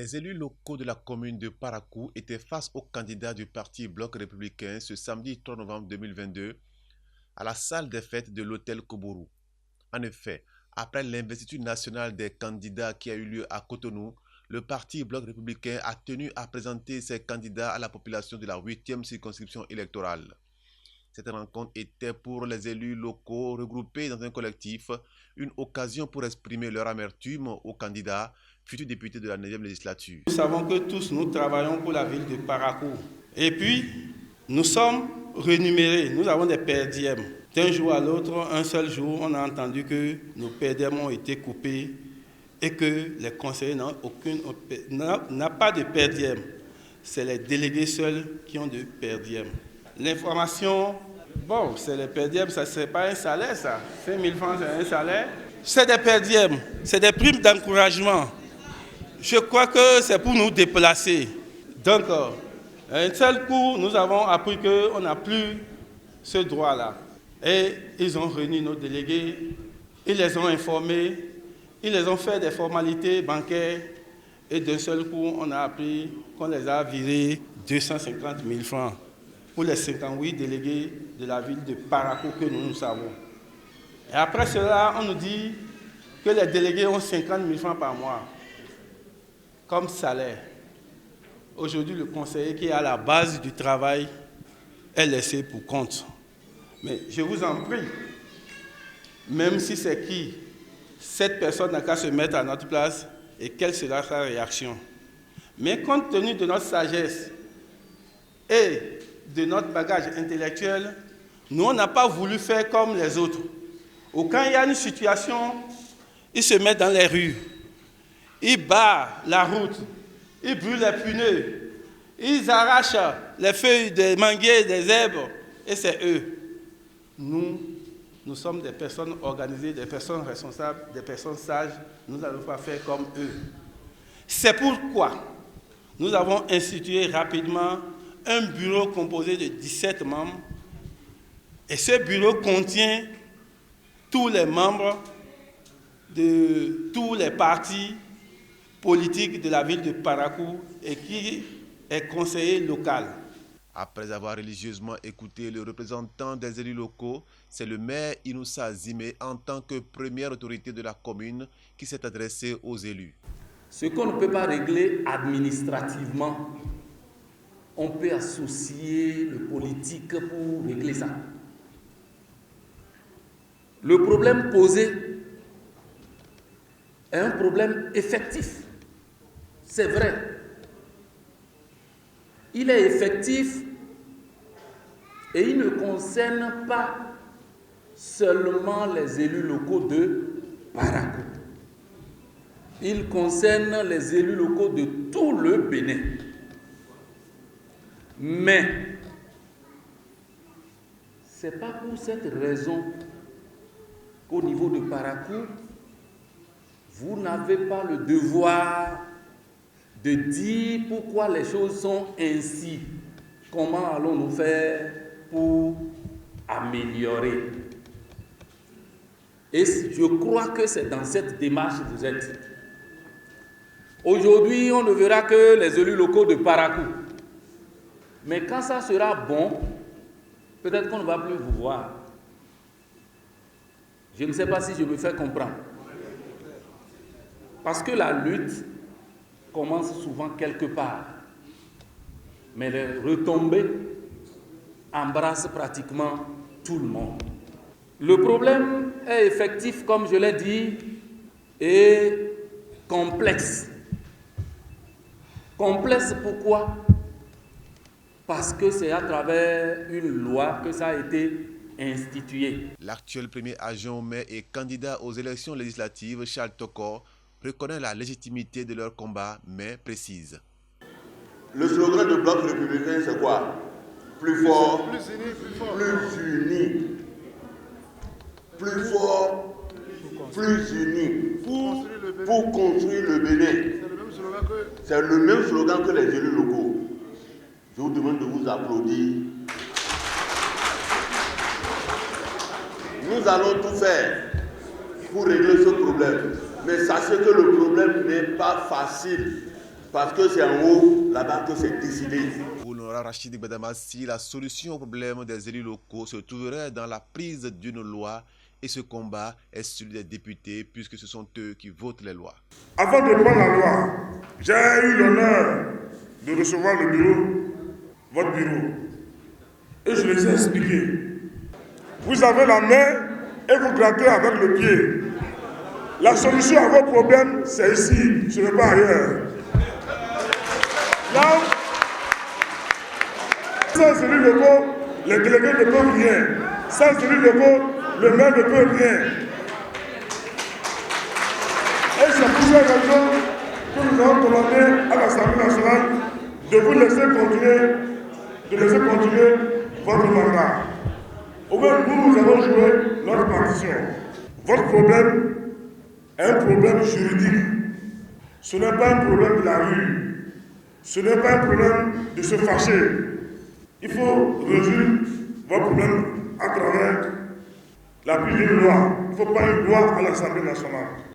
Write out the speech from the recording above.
Les élus locaux de la commune de Parakou étaient face au candidat du parti Bloc républicain ce samedi 3 novembre 2022 à la salle des fêtes de l'hôtel Kobourou. En effet, après l'investiture nationale des candidats qui a eu lieu à Cotonou, le parti Bloc républicain a tenu à présenter ses candidats à la population de la 8e circonscription électorale. Cette rencontre était pour les élus locaux regroupés dans un collectif une occasion pour exprimer leur amertume aux candidats, futurs députés de la 9e législature. Nous savons que tous nous travaillons pour la ville de Parakou. Et puis, nous sommes rémunérés, nous avons des perdièmes. D'un jour à l'autre, un seul jour, on a entendu que nos perdièmes ont été coupés et que les conseillers n'ont pas de perdièmes. C'est les délégués seuls qui ont de perdièmes. L'information, c'est les perdièmes, ça c'est pas un salaire ça. 5 000 francs c'est un salaire. C'est des perdièmes, c'est des primes d'encouragement. Je crois que c'est pour nous déplacer. Donc, un seul coup, nous avons appris qu'on n'a plus ce droit-là. Et ils ont réuni nos délégués, ils les ont informés, ils les ont fait des formalités bancaires. Et d'un seul coup, on a appris qu'on les a virés 250 000 francs pour les 58 délégués de la ville de Parakou que nous savons. Et après cela, on nous dit que les délégués ont 50 000 francs par mois comme salaire. Aujourd'hui, le conseiller qui est à la base du travail est laissé pour compte. Mais je vous en prie, même si c'est qui, cette personne n'a qu'à se mettre à notre place et quelle sera sa réaction. Mais compte tenu de notre sagesse et de notre bagage intellectuel, nous, on n'a pas voulu faire comme les autres. Ou quand il y a une situation, ils se mettent dans les rues, ils barrent la route, ils brûlent les pneus, ils arrachent les feuilles des manguiers, des herbes, et c'est eux. Nous sommes des personnes organisées, des personnes responsables, des personnes sages, nous n'allons pas faire comme eux. C'est pourquoi nous avons institué rapidement un bureau composé de 17 membres, et ce bureau contient tous les membres de tous les partis politiques de la ville de Parakou et qui est conseiller local. Après avoir religieusement écouté le représentant des élus locaux, c'est le maire Inoussa Zimé en tant que première autorité de la commune qui s'est adressé aux élus. Ce qu'on ne peut pas régler administrativement, on peut associer le politique pour régler ça. Le problème posé est un problème effectif. C'est vrai. Il est effectif et il ne concerne pas seulement les élus locaux de Parakou. Il concerne les élus locaux de tout le Bénin. Mais ce n'est pas pour cette raison qu'au niveau de Parakou, vous n'avez pas le devoir de dire pourquoi les choses sont ainsi. Comment allons-nous faire pour améliorer? Et je crois que c'est dans cette démarche que vous êtes. Aujourd'hui, on ne verra que les élus locaux de Parakou. Mais quand ça sera bon, peut-être qu'on ne va plus vous voir. Je ne sais pas si je me fais comprendre. Parce que la lutte commence souvent quelque part. Mais les retombées embrassent pratiquement tout le monde. Le problème est effectif, comme je l'ai dit, et complexe. Complexe pourquoi? Parce que c'est à travers une loi que ça a été institué. L'actuel premier adjoint au maire et candidat aux élections législatives, Charles Tokor, reconnaît la légitimité de leur combat, mais précise. Le slogan de Bloc républicain, c'est quoi? Plus fort, plus uni. Plus fort, plus uni. Pour construire le Bénin. C'est le même slogan que les élus locaux. Je vous demande de vous applaudir. Nous allons tout faire pour régler ce problème. Mais sachez que le problème n'est pas facile. Parce que c'est en haut, là-bas, que c'est décidé. Pour l'honorable Rachid Gbadamassi, la solution au problème des élus locaux se trouverait dans la prise d'une loi et ce combat est celui des députés puisque ce sont eux qui votent les lois. Avant de prendre la loi, j'ai eu l'honneur de recevoir le bureau, votre bureau, et je les ai expliqué. Vous avez la main et vous grattez avec le pied. La solution à vos problèmes, c'est ici, ce n'est pas ailleurs. Là, sans élus locaux, les délégués ne peuvent rien. Sans élus locaux, le maire ne peut rien. Et c'est pour cette raison que nous avons demandé à l'Assemblée nationale de vous laisser continuer votre mandat. Au moins, nous avons joué notre partition. Votre problème est un problème juridique. Ce n'est pas un problème de la rue. Ce n'est pas un problème de se fâcher. Il faut résoudre votre problème à travers la prise d'une loi. Il ne faut pas une loi à l'Assemblée nationale.